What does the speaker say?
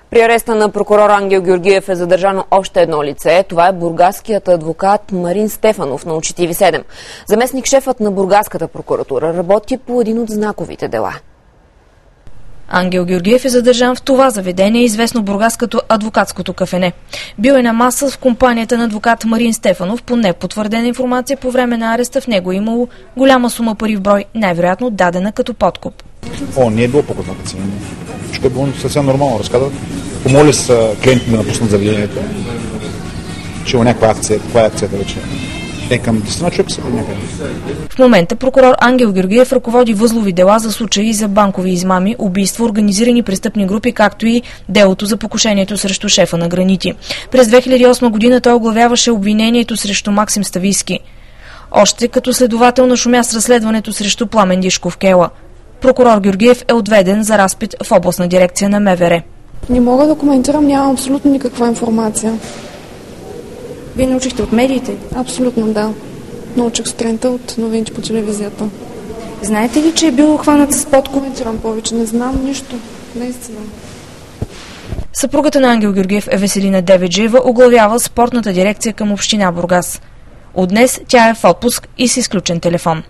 При ареста на прокурор Ангел Георгиев е задържано още едно лице. Това е бургаският адвокат Марин Стефанов на Учтиви 7. Заместник-шефът на бургаската прокуратура работи по един от знаковите дела. Ангел Георгиев е задържан в това заведение, известно бургас като адвокатското кафене. Бил е на маса в компанията на адвокат Марин Стефанов. По непотвърдена информация, по време на ареста в него имало голяма сума пари в брой, най-вероятно дадена като подкуп. Не е било покупната цена. Всичко е било съвсем нормално. Разказват, помоли с клиентите да напуснат заведението, че има някаква акция. Каква е акцията вече? Към 10 човека са някъде. В момента прокурор Ангел Георгиев ръководи възлови дела за случаи за банкови измами, убийства, организирани престъпни групи, както и делото за покушението срещу шефа на Гранити. През 2008 година той оглавяваше обвинението срещу Максим Ставийски. Още като следовател нашумя с разследването срещу Пламен Дишков Кела. Прокурор Георгиев е отведен за разпит в областна дирекция на МВР. Не мога да коментирам, нямам абсолютно никаква информация. Вие научихте от медиите? Абсолютно, да. Научих сутринта от новините по телевизията. Знаете ли, че е бил хванат с подкуп? Коментирам повече, не знам нищо. Наистина. Съпругата на Ангел Георгиев Веселина Деведжиева оглавява спортната дирекция към община Бургас. От днес тя е в отпуск и с изключен телефон.